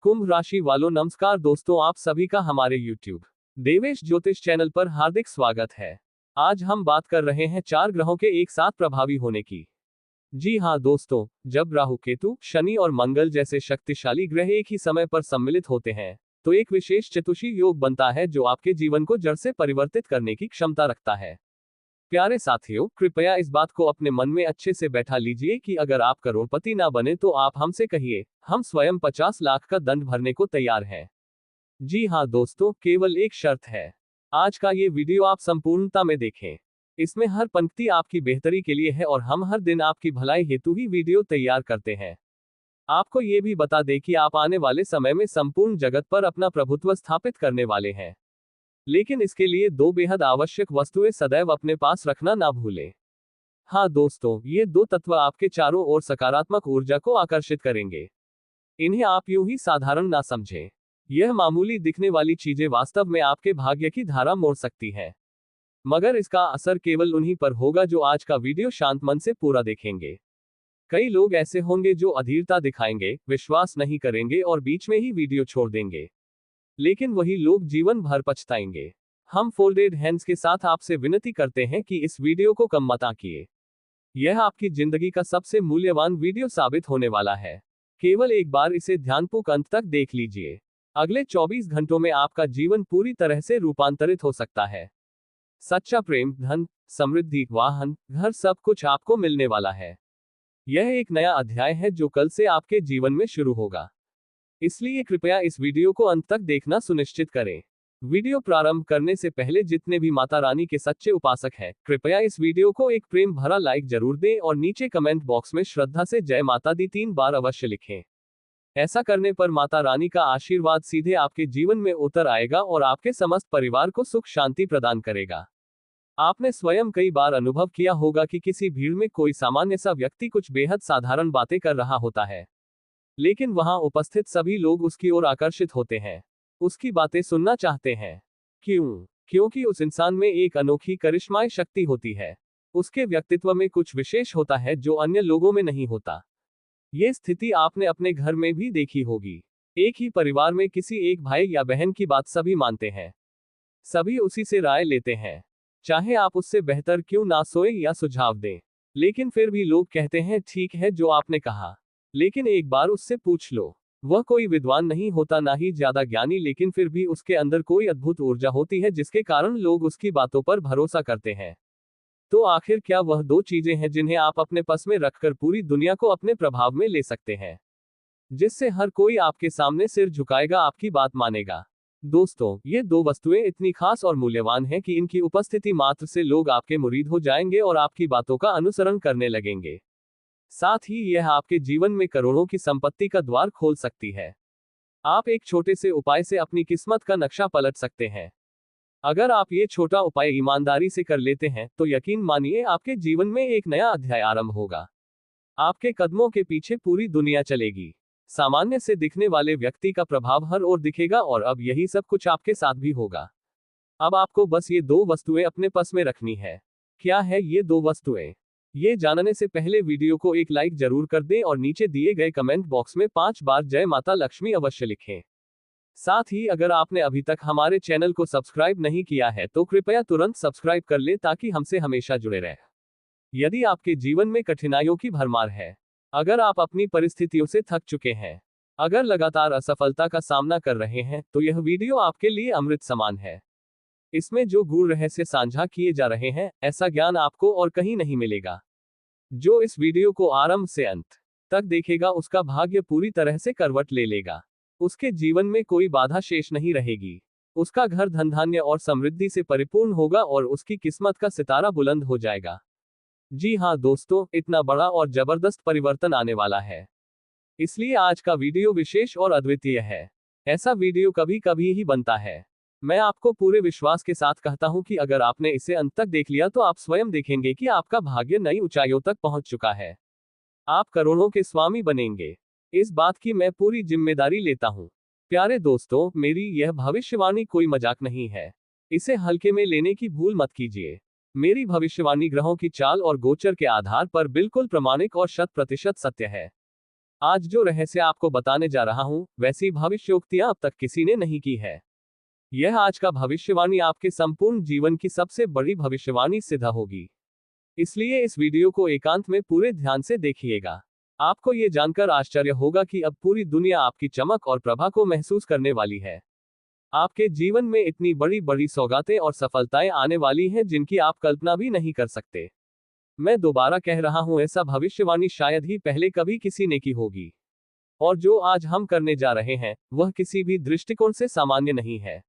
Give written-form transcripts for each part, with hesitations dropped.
कुंभ राशि वालों नमस्कार दोस्तों, आप सभी का हमारे YouTube देवेश ज्योतिष चैनल पर हार्दिक स्वागत है। आज हम बात कर रहे हैं 4 ग्रहों के एक साथ प्रभावी होने की। जी हाँ दोस्तों, जब राहु केतु, शनि और मंगल जैसे शक्तिशाली ग्रह एक ही समय पर सम्मिलित होते हैं, तो एक विशेष चतुषी योग बनता है जो आपके जीवन को जड़ से परिवर्तित करने की क्षमता रखता है। प्यारे साथियों, कृपया इस बात को अपने मन में अच्छे से बैठा लीजिए कि अगर आप करोड़पति ना बने तो आप हमसे कहिए, हम स्वयं 50 लाख का दंड भरने को तैयार हैं। जी हाँ दोस्तों, केवल एक शर्त है। आज का ये वीडियो आप संपूर्णता में देखें। इसमें हर पंक्ति आपकी बेहतरी के लिए है और हम हर दिन आपकी भलाई हेतु ही वीडियो तैयार करते हैं। आपको ये भी बता दें कि आप आने वाले समय में संपूर्ण जगत पर अपना प्रभुत्व स्थापित करने वाले हैं। लेकिन इसके लिए 2 बेहद आवश्यक वस्तुएं सदैव अपने पास रखना ना भूलें। हाँ दोस्तों, ये 2 तत्व आपके चारों ओर सकारात्मक ऊर्जा को आकर्षित करेंगे। इन्हें आप यूं ही साधारण ना समझें। यह मामूली दिखने वाली चीजें वास्तव में आपके भाग्य की धारा मोड़ सकती हैं। मगर इसका असर केवल उन्हीं पर होगा जो आज का वीडियो शांत मन से पूरा देखेंगे। कई लोग ऐसे होंगे जो अधीरता दिखाएंगे, विश्वास नहीं करेंगे और बीच में ही वीडियो छोड़ देंगे। लेकिन वही लोग जीवन भर पछताएंगे। हम फोल्डेड हैंड्स के साथ आपसे विनती करते हैं कि इस वीडियो को कम मत आंकिए। यह आपकी जिंदगी का सबसे मूल्यवान वीडियो साबित होने वाला है। केवल एक बार इसे ध्यानपूर्वक अंत तक देख लीजिए। अगले 24 घंटों में आपका जीवन पूरी तरह से रूपांतरित हो सकता है। सच्चा प्रेम, धन, समृद्धि, वाहन, घर सब कुछ आपको मिलने वाला है। यह एक नया अध्याय है जो कल से आपके जीवन में शुरू होगा। इसलिए कृपया इस वीडियो को अंत तक देखना सुनिश्चित करें। वीडियो प्रारंभ करने से पहले जितने भी माता रानी के सच्चे उपासक हैं, कृपया इस वीडियो को एक प्रेम भरा लाइक जरूर दें और नीचे कमेंट बॉक्स में श्रद्धा से जय माता दी 3 बार अवश्य लिखें। ऐसा करने पर माता रानी का आशीर्वाद सीधे आपके जीवन में उतर आएगा और आपके समस्त परिवार को सुख शांति प्रदान करेगा। आपने स्वयं कई बार अनुभव किया होगा कि किसी भीड़ में कोई सामान्य सा व्यक्ति कुछ बेहद साधारण बातें कर रहा होता है, लेकिन वहां उपस्थित सभी लोग उसकी ओर आकर्षित होते हैं, उसकी बातें सुनना चाहते हैं। क्यों? क्योंकि उस इंसान में एक अनोखी करिश्माई शक्ति होती है। उसके व्यक्तित्व में कुछ विशेष होता है जो अन्य लोगों में नहीं होता। ये स्थिति आपने अपने घर में भी देखी होगी। एक ही परिवार में किसी एक भाई या बहन की बात सभी मानते हैं, सभी उसी से राय लेते हैं, चाहे आप उससे बेहतर क्यों ना सोए या सुझाव दें। लेकिन फिर भी लोग कहते हैं, ठीक है जो आपने कहा, लेकिन एक बार उससे पूछ लो। वह कोई विद्वान नहीं होता, ना ही ज्यादा ज्ञानी, लेकिन फिर भी उसके अंदर कोई अद्भुत ऊर्जा होती है जिसके कारण लोग उसकी बातों पर भरोसा करते हैं। तो आखिर क्या वह 2 चीजें हैं जिन्हें आप अपने पास में रखकर पूरी दुनिया को अपने प्रभाव में ले सकते हैं, जिससे हर कोई आपके सामने सिर झुकाएगा, आपकी बात मानेगा? दोस्तों, ये 2 वस्तुएं इतनी खास और मूल्यवान हैं कि इनकी उपस्थिति मात्र से लोग आपके मुरीद हो जाएंगे और आपकी बातों का अनुसरण करने लगेंगे। साथ ही यह आपके जीवन में करोड़ों की संपत्ति का द्वार खोल सकती है। आप एक छोटे से उपाय से अपनी किस्मत का नक्शा पलट सकते हैं। अगर आप ये छोटा उपाय ईमानदारी से कर लेते हैं, तो यकीन मानिए आपके जीवन में एक नया अध्याय आरंभ होगा। आपके कदमों के पीछे पूरी दुनिया चलेगी। सामान्य से दिखने वाले व्यक्ति का प्रभाव हर ओर दिखेगा और अब यही सब कुछ आपके साथ भी होगा। अब आपको बस ये 2 वस्तुएं अपने पास में रखनी है। क्या है ये 2 वस्तुएं? ये जानने से पहले वीडियो को एक लाइक जरूर कर दें और नीचे दिए गए कमेंट बॉक्स में 5 बार जय माता लक्ष्मी अवश्य लिखें। साथ ही अगर आपने अभी तक हमारे चैनल को सब्सक्राइब नहीं किया है तो कृपया तुरंत सब्सक्राइब कर लें ताकि हमसे हमेशा जुड़े रहें। यदि आपके जीवन में कठिनाइयों की भरमार है, अगर आप अपनी परिस्थितियों से थक चुके हैं, अगर लगातार असफलता का सामना कर रहे हैं, तो यह वीडियो आपके लिए अमृत समान है। इसमें जो गूढ़ रहस्य साझा किए जा रहे हैं, ऐसा ज्ञान आपको और कहीं नहीं मिलेगा। जो इस वीडियो को आरंभ से अंत तक देखेगा उसका भाग्य पूरी तरह से करवट ले लेगा। उसके जीवन में कोई बाधा शेष नहीं रहेगी। उसका घर धन धान्य और समृद्धि से परिपूर्ण होगा और उसकी किस्मत का सितारा बुलंद हो जाएगा। जी हाँ दोस्तों, इतना बड़ा और जबरदस्त परिवर्तन आने वाला है, इसलिए आज का वीडियो विशेष और अद्वितीय है। ऐसा वीडियो कभी कभी ही बनता है। मैं आपको पूरे विश्वास के साथ कहता हूं कि अगर आपने इसे अंत तक देख लिया तो आप स्वयं देखेंगे कि आपका भाग्य नई ऊंचाइयों तक पहुंच चुका है। आप करोड़ों के स्वामी बनेंगे। इस बात की मैं पूरी जिम्मेदारी लेता हूं। प्यारे दोस्तों, मेरी यह भविष्यवाणी कोई मजाक नहीं है। इसे हल्के में लेने की भूल मत कीजिए। मेरी भविष्यवाणी ग्रहों की चाल और गोचर के आधार पर बिल्कुल प्रामाणिक और 100% सत्य है। आज जो रहस्य आपको बताने जा रहा हूं, वैसी भविष्योक्तियां अब तक किसी ने नहीं की है। यह आज का भविष्यवाणी आपके संपूर्ण जीवन की सबसे बड़ी भविष्यवाणी सिद्ध होगी। इसलिए इस वीडियो को एकांत में पूरे ध्यान से देखिएगा। आपको ये जानकर आश्चर्य होगा कि अब पूरी दुनिया आपकी चमक और प्रभा को महसूस करने वाली है। आपके जीवन में इतनी बड़ी बड़ी सौगातें और सफलताएं आने वाली हैं जिनकी आप कल्पना भी नहीं कर सकते। मैं दोबारा कह रहा हूं, ऐसा भविष्यवाणी शायद ही पहले कभी किसी ने की होगी। और जो आज हम करने जा रहे हैं, वह किसी भी दृष्टिकोण से सामान्य नहीं है।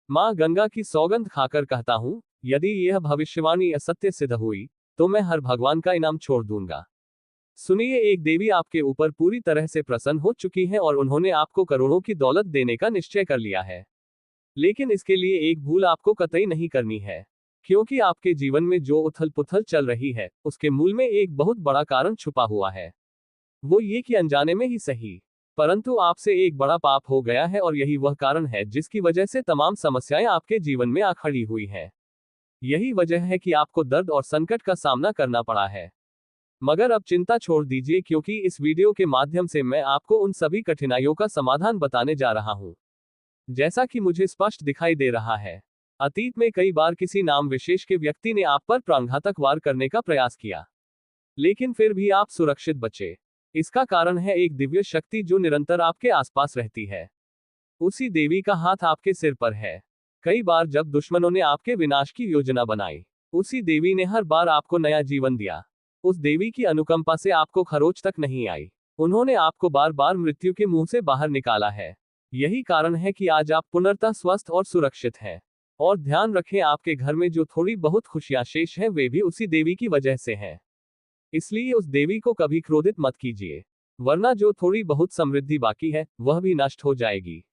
मां गंगा की सौगंध खाकर कहता हूं, यदि यह भविष्यवाणी असत्य सिद्ध हुई, तो मैं हर भगवान का इनाम छोड़ दूंगा। सुनिए, एक देवी आपके ऊपर पूरी तरह से प्रसन्न हो चुकी है और उन्होंने आपको करोड़ों की दौलत देने का निश्चय कर लिया है। लेकिन इसके लिए एक भूल आपको कतई नहीं करनी है, क्योंकि आपके जीवन में जो उथल पुथल चल रही है, उसके मूल में एक बहुत बड़ा कारण छुपा हुआ है। वो ये कि अनजाने में ही सही, परंतु आपसे एक बड़ा पाप हो गया है और यही वह कारण है जिसकी वजह से तमाम समस्याएं आपके जीवन में आ खड़ी हुई हैं। यही वजह है कि आपको दर्द और संकट का सामना करना पड़ा है। मगर अब चिंता छोड़ दीजिए, क्योंकि इस वीडियो के माध्यम से मैं आपको उन सभी कठिनाइयों का समाधान बताने जा रहा हूं। जैसा कि मुझे स्पष्ट दिखाई दे रहा है, अतीत में कई बार किसी नाम विशेष के व्यक्ति ने आप पर प्राणघातक वार करने का प्रयास किया, लेकिन फिर भी आप सुरक्षित बचे। इसका कारण है एक दिव्य शक्ति जो निरंतर आपके आसपास रहती है। उसी देवी का हाथ आपके सिर पर है। कई बार जब दुश्मनों ने आपके विनाश की योजना बनाई, उसी देवी ने हर बार आपको नया जीवन दिया। उस देवी की अनुकंपा से आपको खरोच तक नहीं आई। उन्होंने आपको बार बार मृत्यु के मुंह से बाहर निकाला है। यही कारण है कि आज आप पुनर्तः स्वस्थ और सुरक्षित हैं। और ध्यान रखें, आपके घर में जो थोड़ी बहुत खुशियां शेष हैं, वे भी उसी देवी की वजह से हैं। इसलिए उस देवी को कभी क्रोधित मत कीजिए, वरना जो थोड़ी बहुत समृद्धि बाकी है, वह भी नष्ट हो जाएगी।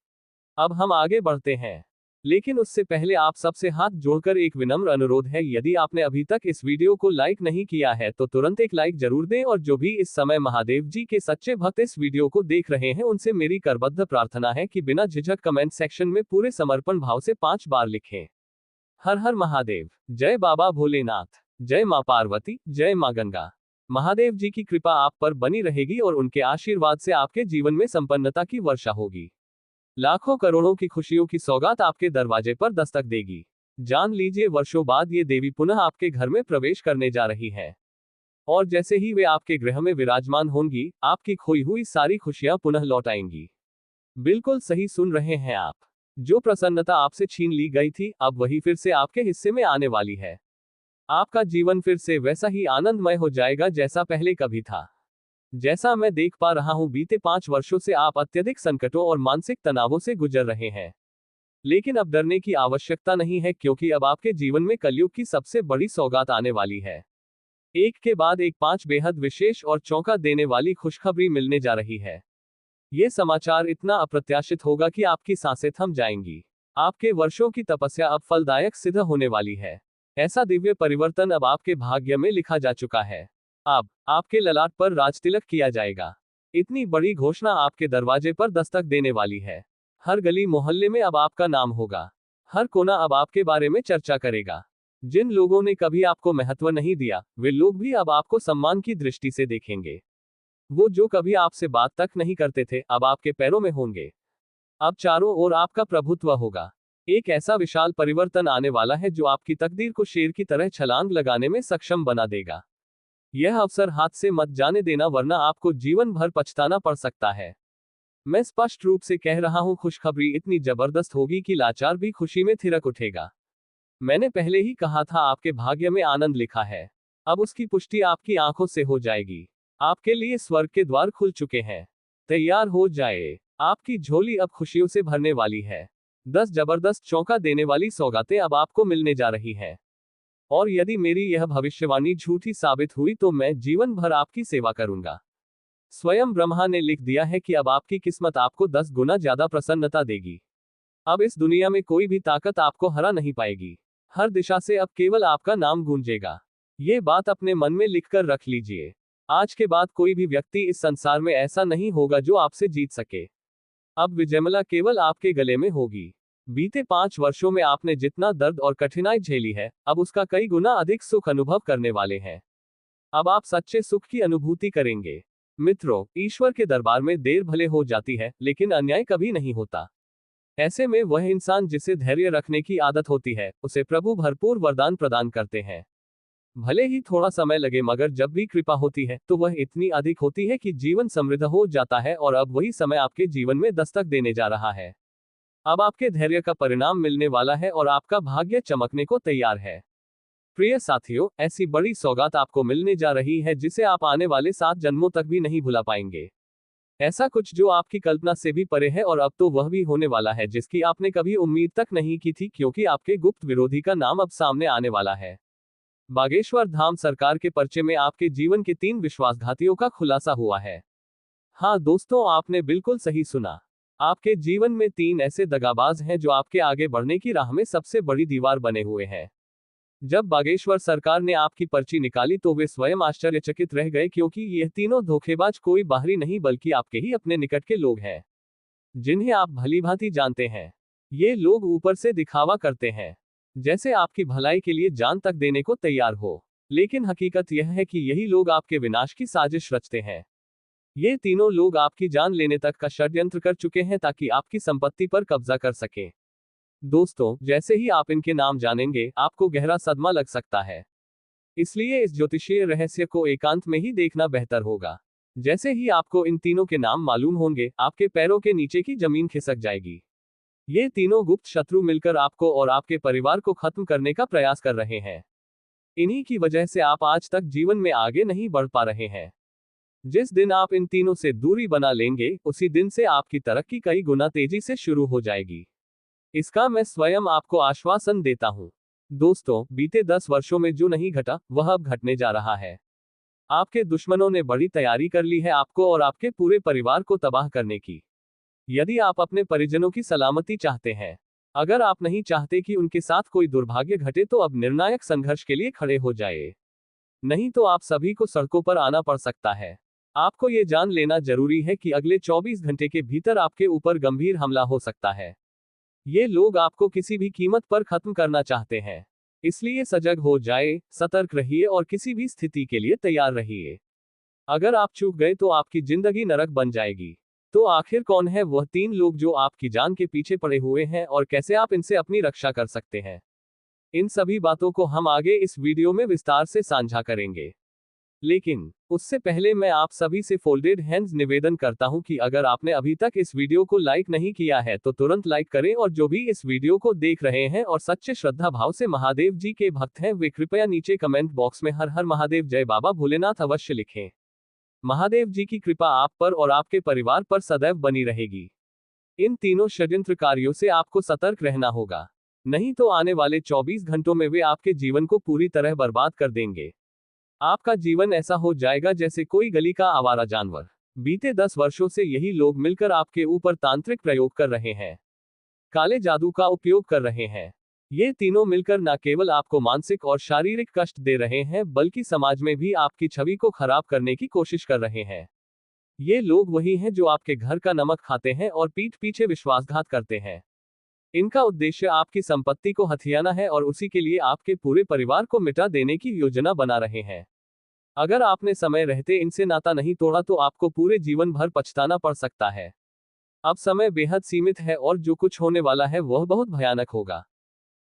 अब हम आगे बढ़ते हैं, लेकिन उससे पहले आप सबसे हाथ जोड़कर एक विनम्र अनुरोध है, यदि आपने अभी तक इस वीडियो को लाइक नहीं किया है तो तुरंत एक लाइक जरूर दें। और जो भी इस समय महादेव जी के सच्चे भक्त इस वीडियो को देख रहे हैं, उनसे मेरी करबद्ध प्रार्थना है कि बिना झिझक कमेंट सेक्शन में पूरे समर्पण भाव से 5 बार लिखें, हर हर महादेव, जय बाबा भोलेनाथ, जय मां पार्वती, जय मां गंगा। महादेव जी की कृपा आप पर बनी रहेगी और उनके आशीर्वाद से आपके जीवन में संपन्नता की वर्षा होगी। लाखों करोड़ों की खुशियों की सौगात आपके दरवाजे पर दस्तक देगी। जान लीजिए, वर्षों बाद ये देवी पुनः आपके घर में प्रवेश करने जा रही है। और जैसे ही वे आपके गृह में विराजमान होंगी, आपकी खोई हुई सारी खुशियां पुनः लौट आएंगी। बिल्कुल सही सुन रहे हैं आप। जो प्रसन्नता आपसे छीन ली गई थी, अब वही फिर से आपके हिस्से में आने वाली है। आपका जीवन फिर से वैसा ही आनंदमय हो जाएगा जैसा पहले कभी था। जैसा मैं देख पा रहा हूं, बीते 5 वर्षों से आप अत्यधिक संकटों और मानसिक तनावों से गुजर रहे हैं। लेकिन अब डरने की आवश्यकता नहीं है, क्योंकि अब आपके जीवन में कलयुग की सबसे बड़ी सौगात आने वाली है। एक के बाद एक 5 बेहद विशेष और चौंका देने वाली खुशखबरी मिलने जा रही है। यह समाचार इतना अप्रत्याशित होगा कि आपकी सांसें थम जाएंगी। आपके वर्षों की तपस्या अब फलदायक सिद्ध होने वाली है। ऐसा दिव्य परिवर्तन अब आपके भाग्य में लिखा जा चुका है। अब आपके ललाट पर राजतिलक किया जाएगा। इतनी बड़ी घोषणा आपके दरवाजे पर दस्तक देने वाली है। हर गली मोहल्ले में अब आपका नाम होगा। हर कोना अब आपके बारे में चर्चा करेगा। जिन लोगों ने कभी आपको महत्व नहीं दिया, वे लोग भी अब आपको सम्मान की दृष्टि से देखेंगे। वो जो कभी आपसे बात तक नहीं करते थे, अब आपके पैरों में होंगे। अब चारों ओर आपका प्रभुत्व होगा। एक ऐसा विशाल परिवर्तन आने वाला है जो आपकी तकदीर को शेर की तरह छलांग लगाने में सक्षम बना देगा। यह अवसर हाथ से मत जाने देना, वरना आपको जीवन भर पछताना पड़ सकता है। मैं स्पष्ट रूप से कह रहा हूं, खुशखबरी इतनी जबरदस्त होगी कि लाचार भी खुशी में थिरक उठेगा। मैंने पहले ही कहा था, आपके भाग्य में आनंद लिखा है। अब उसकी पुष्टि आपकी आंखों से हो जाएगी। आपके लिए स्वर्ग के द्वार खुल चुके हैं। तैयार हो जाए, आपकी झोली अब खुशियों से भरने वाली है। 10 जबरदस्त चौंका देने वाली सौगातें अब आपको मिलने जा रही हैं। और यदि मेरी यह भविष्यवाणी झूठी साबित हुई तो मैं जीवन भर आपकी सेवा करूंगा। स्वयं ब्रह्मा ने लिख दिया है कि अब आपकी किस्मत आपको 10 गुना ज्यादा प्रसन्नता देगी। अब इस दुनिया में कोई भी ताकत आपको हरा नहीं पाएगी। हर दिशा से अब केवल आपका नाम गूंजेगा। ये बात अपने मन में लिखकर रख लीजिए। आज के बाद कोई भी व्यक्ति इस संसार में ऐसा नहीं होगा जो आपसे जीत सके। अब विजयमाला केवल आपके गले में होगी। बीते 5 वर्षों में आपने जितना दर्द और कठिनाई झेली है, अब उसका कई गुना अधिक सुख अनुभव करने वाले हैं। अब आप सच्चे सुख की अनुभूति करेंगे। मित्रों, ईश्वर के दरबार में देर भले हो जाती है, लेकिन अन्याय कभी नहीं होता। ऐसे में वह इंसान जिसे धैर्य रखने की आदत होती है, उसे प्रभु भरपूर वरदान प्रदान करते हैं। भले ही थोड़ा समय लगे, मगर जब भी कृपा होती है तो वह इतनी अधिक होती है कि जीवन समृद्ध हो जाता है। और अब वही समय आपके जीवन में दस्तक देने जा रहा है। अब आपके धैर्य का परिणाम मिलने वाला है और आपका भाग्य चमकने को तैयार है। प्रिय साथियों, ऐसी बड़ी सौगात आपको मिलने जा रही है जिसे आप आने वाले 7 जन्मों तक भी नहीं भुला पाएंगे। ऐसा कुछ जो आपकी कल्पना से भी परे है, और अब तो वह भी होने वाला है जिसकी आपने कभी उम्मीद तक नहीं की थी, क्योंकि आपके गुप्त विरोधी का नाम अब सामने आने वाला है। बागेश्वर धाम सरकार के पर्चे में आपके जीवन के 3 विश्वासघातियों का खुलासा हुआ है। हाँ दोस्तों, आपने बिल्कुल सही सुना। आपके जीवन में 3 ऐसे दगाबाज हैं जो आपके आगे बढ़ने की राह में सबसे बड़ी दीवार बने हुए हैं। जब बागेश्वर सरकार ने आपकी पर्ची निकाली तो वे स्वयं आश्चर्यचकित रह गए, क्योंकि यह तीनों धोखेबाज कोई बाहरी नहीं बल्कि आपके ही अपने निकट के लोग हैं, जिन्हें आप भलीभांति जानते हैं। ये लोग ऊपर से दिखावा करते हैं, जैसे आपकी भलाई के लिए जान तक देने को तैयार हो, लेकिन हकीकत यह है कि यही लोग आपके विनाश की साजिश रचते हैं। ये तीनों लोग आपकी जान लेने तक का षड्यंत्र कर चुके हैं ताकि आपकी संपत्ति पर कब्जा कर सकें। दोस्तों, जैसे ही आप इनके नाम जानेंगे, आपको गहरा सदमा लग सकता है। इसलिए इस ज्योतिषीय रहस्य को एकांत में ही देखना बेहतर होगा। जैसे ही आपको इन तीनों के नाम मालूम होंगे, आपके पैरों के नीचे की जमीन खिसक जाएगी। ये तीनों गुप्त शत्रु मिलकर आपको और आपके परिवार को खत्म करने का प्रयास कर रहे हैं। इन्हीं की वजह से आप आज तक जीवन में आगे नहीं बढ़ पा रहे हैं। जिस दिन आप इन तीनों से दूरी बना लेंगे, उसी दिन से आपकी तरक्की कई गुना तेजी से शुरू हो जाएगी। इसका मैं स्वयं आपको आश्वासन देता हूं। दोस्तों, बीते 10 वर्षों में जो नहीं घटा, वह अब घटने जा रहा है। आपके दुश्मनों ने बड़ी तैयारी कर ली है आपको और आपके पूरे परिवार को तबाह करने की। यदि आप अपने परिजनों की सलामती चाहते हैं, अगर आप नहीं चाहते कि उनके साथ कोई दुर्भाग्य घटे, तो अब निर्णायक संघर्ष के लिए खड़े हो जाए। नहीं तो आप सभी को सड़कों पर आना पड़ सकता है। आपको ये जान लेना जरूरी है कि अगले 24 घंटे के भीतर आपके ऊपर गंभीर हमला हो सकता है। ये लोग आपको किसी भी कीमत पर खत्म करना चाहते हैं। इसलिए सजग हो जाए, सतर्क रहिए और किसी भी स्थिति के लिए तैयार रहिए। अगर आप चूक गए तो आपकी जिंदगी नरक बन जाएगी। तो आखिर कौन है वह 3 लोग जो आपकी जान के पीछे पड़े हुए हैं, और कैसे आप इनसे अपनी रक्षा कर सकते हैं? इन सभी बातों को हम आगे इस वीडियो में विस्तार से साझा करेंगे। लेकिन उससे पहले मैं आप सभी से फोल्डेड हैंड्स निवेदन करता हूं कि अगर आपने अभी तक इस वीडियो को लाइक नहीं किया है तो तुरंत लाइक करें, और जो भी इस वीडियो को देख रहे हैं और सच्चे श्रद्धा भाव से महादेव जी के भक्त हैं, वे कृपया नीचे कमेंट बॉक्स में हर हर महादेव जय बाबा भोलेनाथ अवश्य लिखें। महादेव जी की कृपा आप पर और आपके परिवार पर सदैव बनी रहेगी। इन तीनों षड्यंत्रकारियों से आपको सतर्क रहना होगा, नहीं तो आने वाले 24 घंटों में वे आपके जीवन को पूरी तरह बर्बाद कर देंगे। आपका जीवन ऐसा हो जाएगा जैसे कोई गली का आवारा जानवर। बीते 10 वर्षों से यही लोग मिलकर आपके ऊपर तांत्रिक प्रयोग कर रहे हैं, काले जादू का उपयोग कर रहे हैं। ये तीनों मिलकर न केवल आपको मानसिक और शारीरिक कष्ट दे रहे हैं, बल्कि समाज में भी आपकी छवि को खराब करने की कोशिश कर रहे हैं। ये लोग वही हैं जो आपके घर का नमक खाते हैं और पीठ पीछे विश्वासघात करते हैं। इनका उद्देश्य आपकी संपत्ति को हथियाना है और उसी के लिए आपके पूरे परिवार को मिटा देने की योजना बना रहे हैं। अगर आपने समय रहते इनसे नाता नहीं तोड़ा तो आपको पूरे जीवन भर पछताना पड़ सकता है। अब समय बेहद सीमित है और जो कुछ होने वाला है वह बहुत भयानक होगा।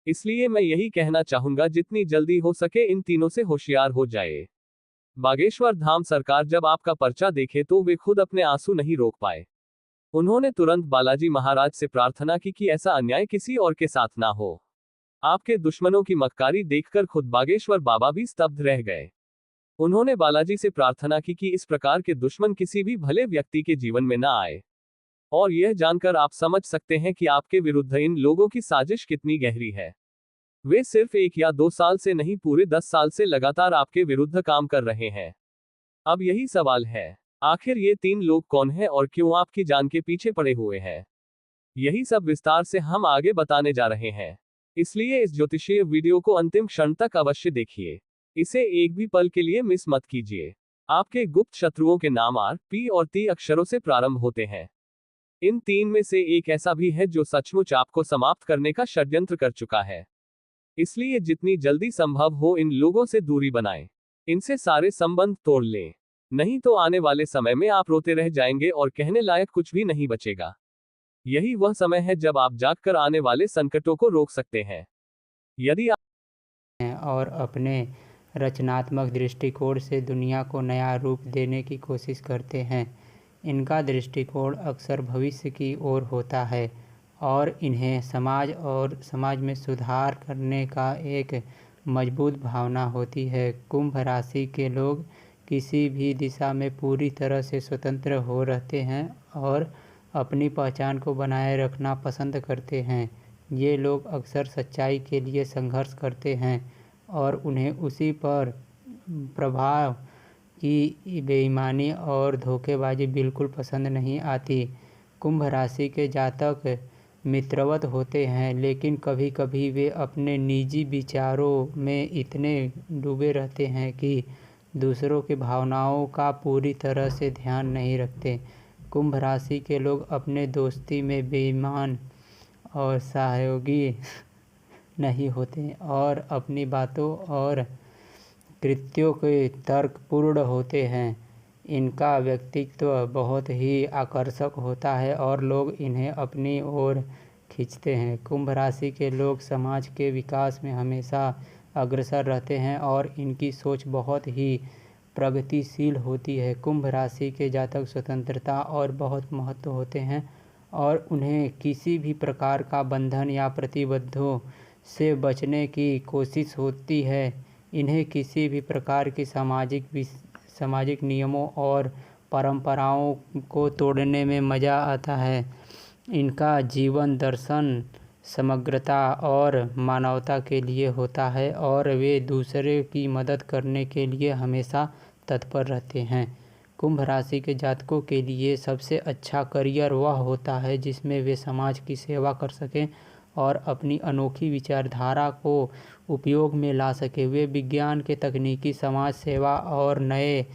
इसलिए मैं यही कहना चाहूंगा, जितनी जल्दी हो सके इन तीनों से होशियार हो जाए। बागेश्वर धाम सरकार जब आपका पर्चा देखे तो वे खुद अपने आंसू नहीं रोक पाए। उन्होंने तुरंत बालाजी महाराज से प्रार्थना की कि ऐसा अन्याय किसी और के साथ ना हो। आपके दुश्मनों की मक्कारी देखकर खुद बागेश्वर बाबा भी स्तब्ध रह गए। उन्होंने बालाजी से प्रार्थना की कि इस प्रकार के दुश्मन किसी भी भले व्यक्ति के जीवन में ना आए। और यह जानकर आप समझ सकते हैं कि आपके विरुद्ध इन लोगों की साजिश कितनी गहरी है। वे सिर्फ 1 या 2 साल से नहीं, पूरे 10 साल से लगातार आपके विरुद्ध काम कर रहे हैं। अब यही सवाल है, आखिर ये 3 लोग कौन हैं और क्यों आपकी जान के पीछे पड़े हुए हैं? यही सब विस्तार से हम आगे बताने जा रहे हैं। इसलिए इस ज्योतिषीय वीडियो को अंतिम क्षण तक अवश्य देखिए। इसे एक भी पल के लिए मिस मत कीजिए। आपके गुप्त शत्रुओं के नाम आर, पी और टी अक्षरों से प्रारंभ होते हैं। इन 3 में से एक ऐसा भी है जो सचमुच आपको समाप्त करने का षड्यंत्र कर चुका है। इसलिए जितनी जल्दी संभव हो इन लोगों से दूरी बनाएं। इनसे सारे संबंध तोड़ लें। नहीं तो आने वाले समय में आप रोते रह जाएंगे और कहने लायक कुछ भी नहीं बचेगा। यही वह समय है जब आप जागकर आने वाले संकटों को रोक सकते हैं। यदि हैं और अपने रचनात्मक दृष्टिकोण से दुनिया को नया रूप देने की कोशिश करते हैं। इनका दृष्टिकोण अक्सर भविष्य की ओर होता है और इन्हें समाज में सुधार करने का एक मजबूत भावना होती है। कुंभ राशि के लोग किसी भी दिशा में पूरी तरह से स्वतंत्र हो रहते हैं और अपनी पहचान को बनाए रखना पसंद करते हैं। ये लोग अक्सर सच्चाई के लिए संघर्ष करते हैं और उन्हें उसी पर प्रभाव की बेईमानी और धोखेबाजी बिल्कुल पसंद नहीं आती। कुंभ राशि के जातक मित्रवत होते हैं, लेकिन कभी कभी वे अपने निजी विचारों में इतने डूबे रहते हैं कि दूसरों की भावनाओं का पूरी तरह से ध्यान नहीं रखते। कुंभ राशि के लोग अपने दोस्ती में बेईमान और सहयोगी नहीं होते और अपनी बातों और कृत्यों के तर्कपूर्ण होते हैं। इनका व्यक्तित्व बहुत ही आकर्षक होता है और लोग इन्हें अपनी ओर खींचते हैं। कुंभ राशि के लोग समाज के विकास में हमेशा अग्रसर रहते हैं और इनकी सोच बहुत ही प्रगतिशील होती है। कुंभ राशि के जातक स्वतंत्रता और बहुत महत्व होते हैं और उन्हें किसी भी प्रकार का बंधन या प्रतिबद्धों से बचने की कोशिश होती है। इन्हें किसी भी प्रकार की सामाजिक नियमों और परंपराओं को तोड़ने में मज़ा आता है। इनका जीवन दर्शन समग्रता और मानवता के लिए होता है और वे दूसरे की मदद करने के लिए हमेशा तत्पर रहते हैं। कुंभ राशि के जातकों के लिए सबसे अच्छा करियर वह होता है जिसमें वे समाज की सेवा कर सकें और अपनी अनोखी विचारधारा को उपयोग में ला सके। वे विज्ञान के तकनीकी, समाज सेवा और नए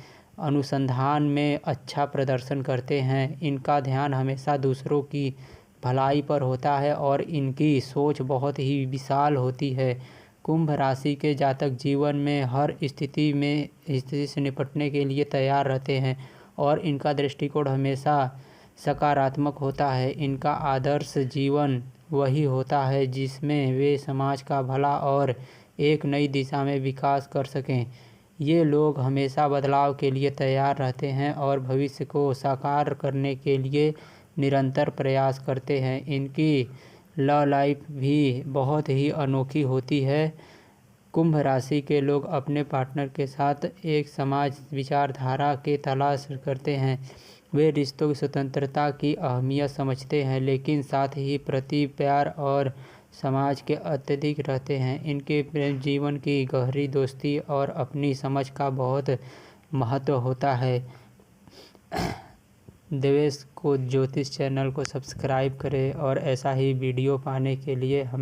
अनुसंधान में अच्छा प्रदर्शन करते हैं। इनका ध्यान हमेशा दूसरों की भलाई पर होता है और इनकी सोच बहुत ही विशाल होती है। कुंभ राशि के जातक जीवन में हर स्थिति से निपटने के लिए तैयार रहते हैं और इनका दृष्टिकोण हमेशा सकारात्मक होता है। इनका आदर्श जीवन वही होता है जिसमें वे समाज का भला और एक नई दिशा में विकास कर सकें। ये लोग हमेशा बदलाव के लिए तैयार रहते हैं और भविष्य को साकार करने के लिए निरंतर प्रयास करते हैं। इनकी लव लाइफ भी बहुत ही अनोखी होती है। कुंभ राशि के लोग अपने पार्टनर के साथ एक समाज विचारधारा की तलाश करते हैं। वे रिश्तों की स्वतंत्रता की अहमियत समझते हैं, लेकिन साथ ही प्रति प्यार और समाज के अत्यधिक रहते हैं। इनके प्रेम जीवन की गहरी दोस्ती और अपनी समझ का बहुत महत्व होता है। देवेश को ज्योतिष चैनल को सब्सक्राइब करें और ऐसा ही वीडियो पाने के लिए हम